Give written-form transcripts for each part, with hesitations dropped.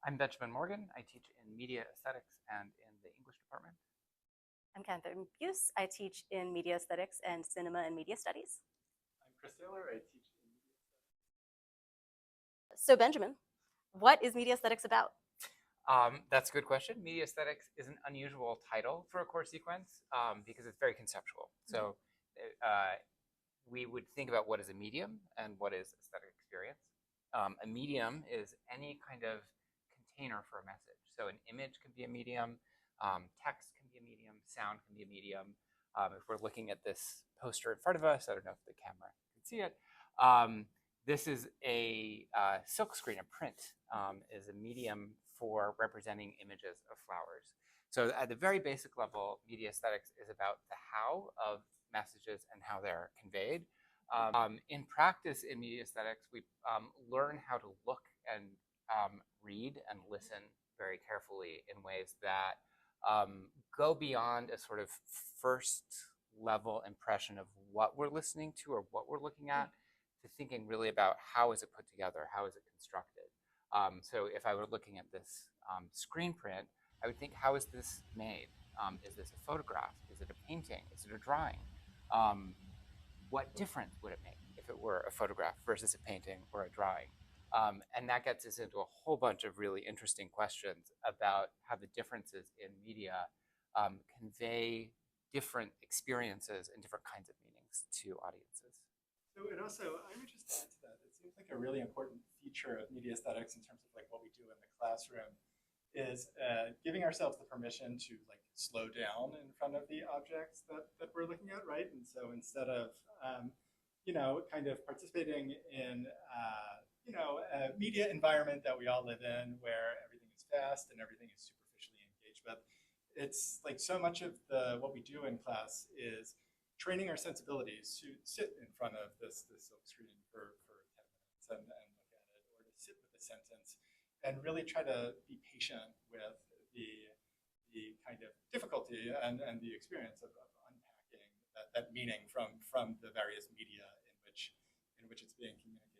I'm Benjamin Morgan. I teach in media aesthetics and in the English department. I'm Catherine Buse. I teach in media aesthetics and cinema and media studies. I'm Chris Taylor. I teach in media aesthetics. So Benjamin, what is media aesthetics about? That's a good question. Media aesthetics is an unusual title for a course sequence because it's very conceptual. So we would think about what is a medium and what is aesthetic experience. A medium is any kind of container for a message. So an image can be a medium, text can be a medium, sound can be a medium. If we're looking at this poster in front of us, I don't know if the camera can see it. This is a silk screen, a print, is a medium for representing images of flowers. So at the very basic level, media aesthetics is about the how of messages and how they're conveyed. In practice in media aesthetics, we learn how to look and read and listen very carefully in ways that go beyond a sort of first level impression of what we're listening to or what we're looking at, to thinking really about how is it put together, how is it constructed. So if I were looking at this screen print, I would think, how is this made? Is this a photograph? Is it a painting? Is it a drawing? What difference would it make if it were a photograph versus a painting or a drawing? And that gets us into a whole bunch of really interesting questions about how the differences in media convey different experiences and different kinds of meanings to audiences. So, and also, I would just add to that, it seems like a really important feature of media aesthetics in terms of like what we do in the classroom is giving ourselves the permission to like slow down in front of the objects that we're looking at, right? And so instead of, kind of participating in, a media environment that we all live in where everything is fast and everything is superficially engaged with, it's like so much of what we do in class is training our sensibilities to sit in front of this silk screen for 10 minutes and look at it, or to sit with a sentence and really try to be patient with the kind of difficulty and the experience of unpacking that meaning from the various media in which it's being communicated.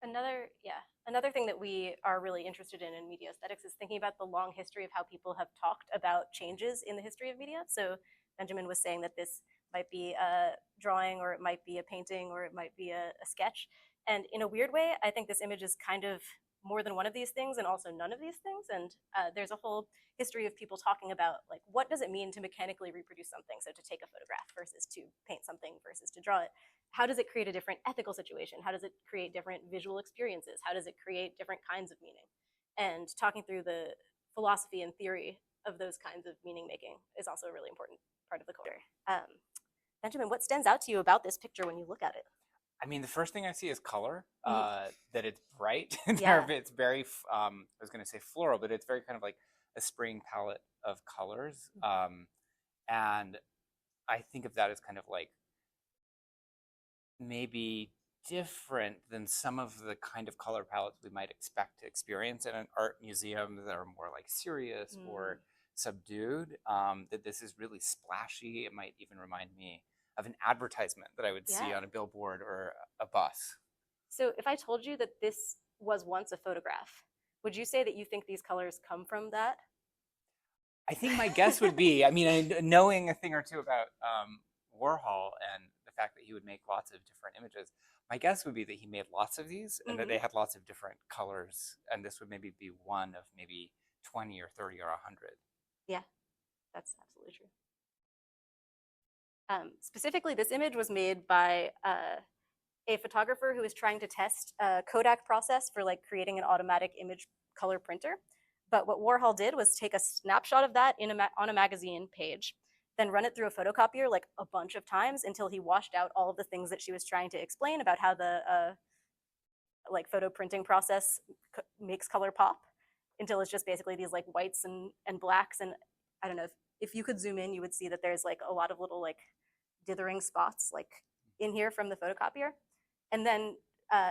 Another thing that we are really interested in media aesthetics is thinking about the long history of how people have talked about changes in the history of media. So Benjamin was saying that this might be a drawing, or it might be a painting, or it might be a sketch. And in a weird way, I think this image is kind of more than one of these things and also none of these things. And there's a whole history of people talking about like, what does it mean to mechanically reproduce something? So to take a photograph versus to paint something versus to draw it. How does it create a different ethical situation? How does it create different visual experiences? How does it create different kinds of meaning? And talking through the philosophy and theory of those kinds of meaning making is also a really important part of the course. Benjamin, what stands out to you about this picture when you look at it? I mean, the first thing I see is color, that it's bright. Yeah. It's very, I was going to say floral, but it's very kind of like a spring palette of colors. And I think of that as kind of like maybe different than some of the kind of color palettes we might expect to experience in an art museum that are more like serious or subdued. That this is really splashy. It might even remind me of an advertisement that I would see on a billboard or a bus. So if I told you that this was once a photograph, would you say that you think these colors come from that? I think my guess would be, I mean, knowing a thing or two about Warhol and the fact that he would make lots of different images, my guess would be that he made lots of these and that they had lots of different colors, and this would maybe be one of maybe 20 or 30 or 100. Yeah, that's absolutely true. Specifically, this image was made by a photographer who was trying to test a Kodak process for like creating an automatic image color printer. But what Warhol did was take a snapshot of that on a magazine page, then run it through a photocopier like a bunch of times until he washed out all of the things that she was trying to explain about how the like photo printing process makes color pop, until it's just basically these like whites and blacks. And I don't know, if you could zoom in, you would see that there's like a lot of little like dithering spots like in here from the photocopier, and then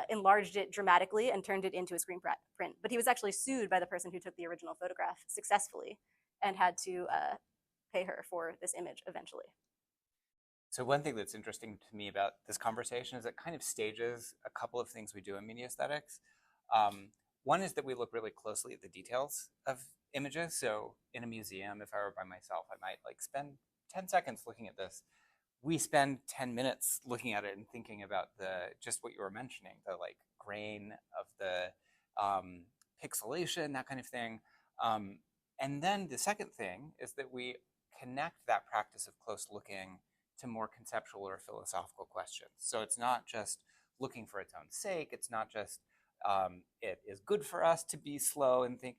enlarged it dramatically and turned it into a screen print. But he was actually sued by the person who took the original photograph successfully and had to pay her for this image eventually. So one thing that's interesting to me about this conversation is it kind of stages a couple of things we do in media aesthetics. One is that we look really closely at the details of images. So in a museum, if I were by myself, I might like spend 10 seconds looking at this. We spend 10 minutes looking at it and thinking about just what you were mentioning, the like grain of the pixelation, that kind of thing. And then the second thing is that we connect that practice of close looking to more conceptual or philosophical questions. So it's not just looking for its own sake. It's not just it is good for us to be slow and think.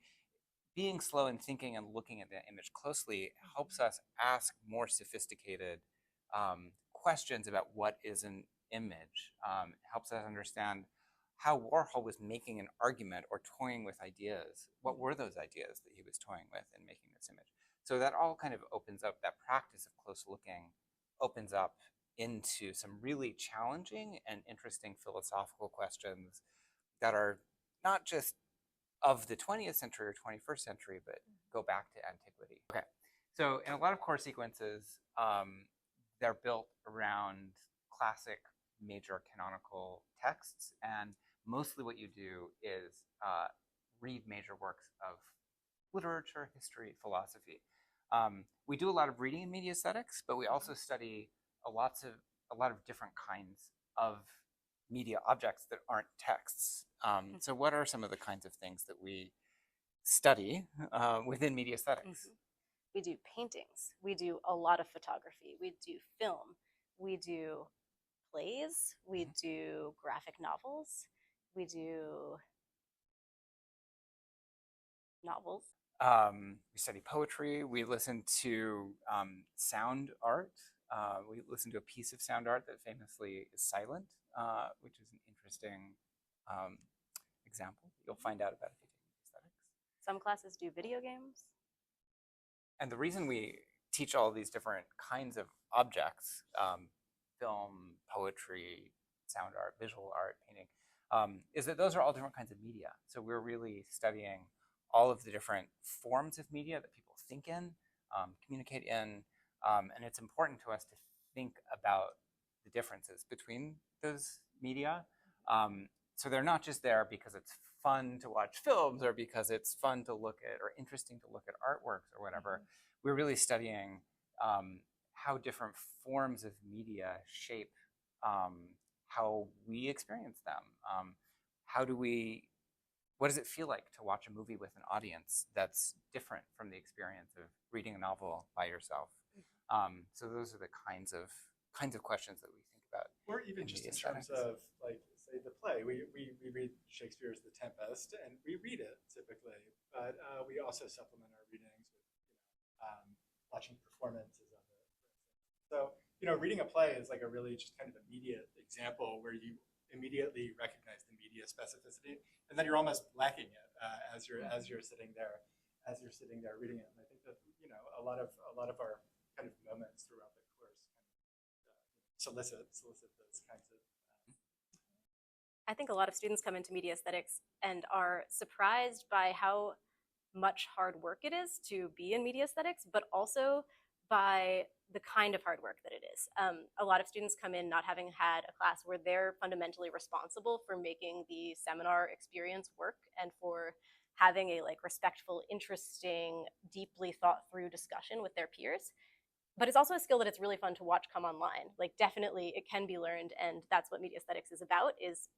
Being slow and thinking and looking at the image closely helps us ask more sophisticated questions about what is an image. Helps us understand how Warhol was making an argument or toying with ideas. What were those ideas that he was toying with in making this image? So that all kind of opens up, that practice of close looking opens up into some really challenging and interesting philosophical questions that are not just of the 20th century or 21st century, but go back to antiquity. Okay, so in a lot of core sequences, they're built around classic major canonical texts, and mostly what you do is read major works of literature, history, philosophy. We do a lot of reading in media aesthetics, but we also study a lot of different kinds of media objects that aren't texts. So what are some of the kinds of things that we study within media aesthetics? We do paintings. We do a lot of photography. We do film. We do plays. We do graphic novels. We do novels. We study poetry. We listen to sound art. We listen to a piece of sound art that famously is silent, which is an interesting example. You'll find out about if you take aesthetics. Some classes do video games. And the reason we teach all these different kinds of objects, film, poetry, sound art, visual art, painting, is that those are all different kinds of media. So we're really studying all of the different forms of media that people think in, communicate in, and it's important to us to think about the differences between those media. So they're not just there because it's fun to watch films or because it's fun to look at or interesting to look at artworks or whatever. We're really studying how different forms of media shape how we experience them. What does it feel like to watch a movie with an audience that's different from the experience of reading a novel by yourself? So those are the kinds of questions that we think about. Or even just in terms of, like, say, the play. We read Shakespeare's The Tempest, and we read it typically, but we also supplement our readings with watching performances of it. So, reading a play is like a really just kind of immediate example where you immediately recognize the media specificity, and then you're almost lacking it as you're sitting there reading it. And I think that a lot of our kind of moments throughout the course kind of solicit those kinds of. I think a lot of students come into media aesthetics and are surprised by how much hard work it is to be in media aesthetics, but also by the kind of hard work that it is. A lot of students come in not having had a class where they're fundamentally responsible for making the seminar experience work and for having a respectful, interesting, deeply thought through discussion with their peers. But it's also a skill that it's really fun to watch come online. Definitely it can be learned, and that's what media aesthetics is about, is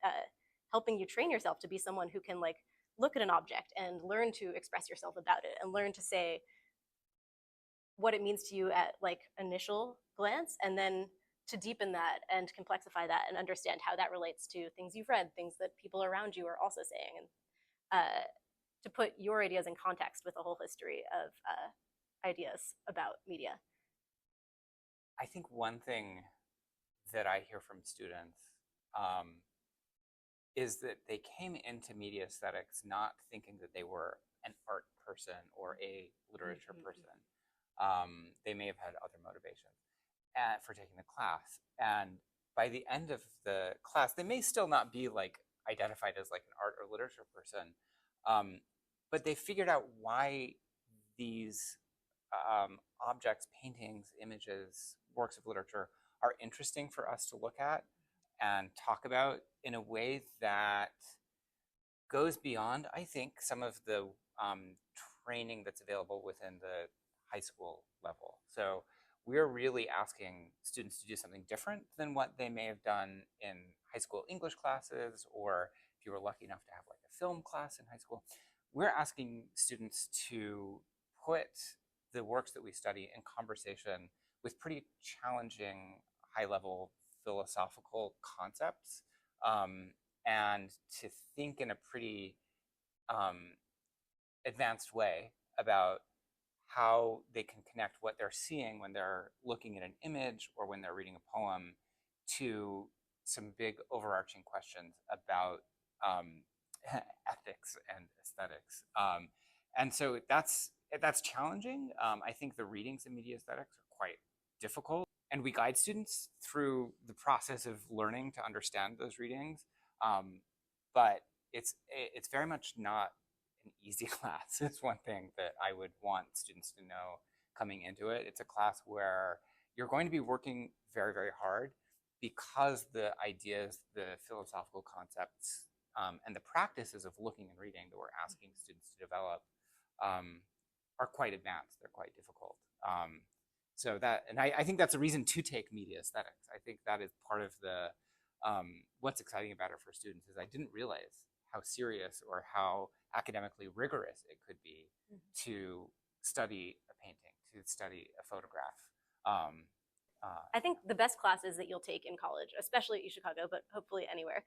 helping you train yourself to be someone who can look at an object and learn to express yourself about it and learn to say what it means to you at initial glance, and then to deepen that and complexify that and understand how that relates to things you've read, things that people around you are also saying, and to put your ideas in context with a whole history of ideas about media. I think one thing that I hear from students is that they came into media aesthetics not thinking that they were an art person or a literature person. They may have had other motivations for taking the class. And by the end of the class, they may still not be identified as an art or literature person, but they figured out why these objects, paintings, images, works of literature are interesting for us to look at and talk about in a way that goes beyond, I think, some of the training that's available within the high school level. So we're really asking students to do something different than what they may have done in high school English classes, or if you were lucky enough to have like a film class in high school. We're asking students to put the works that we study in conversation with pretty challenging high-level philosophical concepts, and to think in a pretty advanced way about how they can connect what they're seeing when they're looking at an image or when they're reading a poem to some big overarching questions about ethics and aesthetics. And so that's challenging. I think the readings in media aesthetics are quite difficult, and we guide students through the process of learning to understand those readings. But it's very much not an easy class. It's one thing that I would want students to know coming into it. It's a class where you're going to be working very, very hard because the ideas, the philosophical concepts, and the practices of looking and reading that we're asking students to develop are quite advanced. They're quite difficult. So I think that's a reason to take media aesthetics. I think that is part of the what's exciting about it for students is I didn't realize how serious or how academically rigorous it could be to study a painting, to study a photograph. I think the best classes that you'll take in college, especially at UChicago, but hopefully anywhere,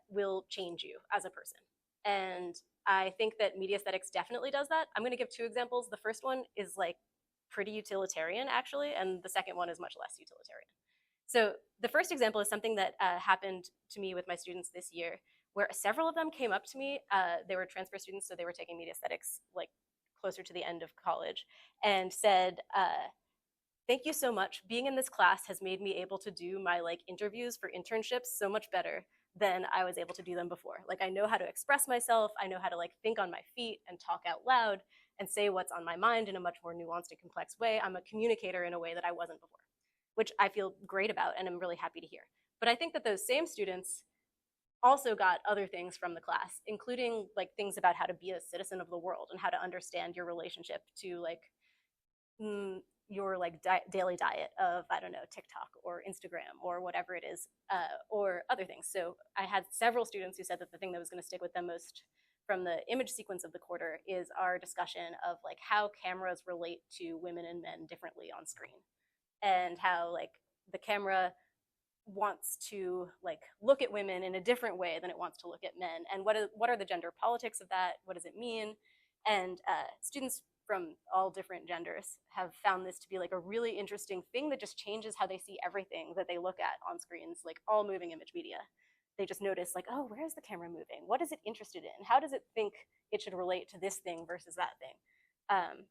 will change you as a person. And I think that media aesthetics definitely does that. I'm going to give two examples. The first one is like pretty utilitarian, actually, and the second one is much less utilitarian. So the first example is something that happened to me with my students this year, where several of them came up to me. They were transfer students, so they were taking media aesthetics like closer to the end of college, and said, thank you so much. Being in this class has made me able to do my like interviews for internships so much better than I was able to do them before. Like I know how to express myself. I know how to like think on my feet and talk out loud and say what's on my mind in a much more nuanced and complex way. I'm a communicator in a way that I wasn't before, which I feel great about and I'm really happy to hear. But I think that those same students also got other things from the class, including like things about how to be a citizen of the world and how to understand your relationship to like your like daily diet of, I don't know, TikTok or Instagram or whatever it is, or other things. So I had several students who said that the thing that was going to stick with them most from the image sequence of the quarter is our discussion of like how cameras relate to women and men differently on screen, and how like the camera wants to like look at women in a different way than it wants to look at men, and what are the gender politics of that, what does it mean. And students from all different genders have found this to be like a really interesting thing that just changes how they see everything that they look at on screens, like all moving image media. They just notice like, oh, where is the camera moving? What is it interested in? How does it think it should relate to this thing versus that thing?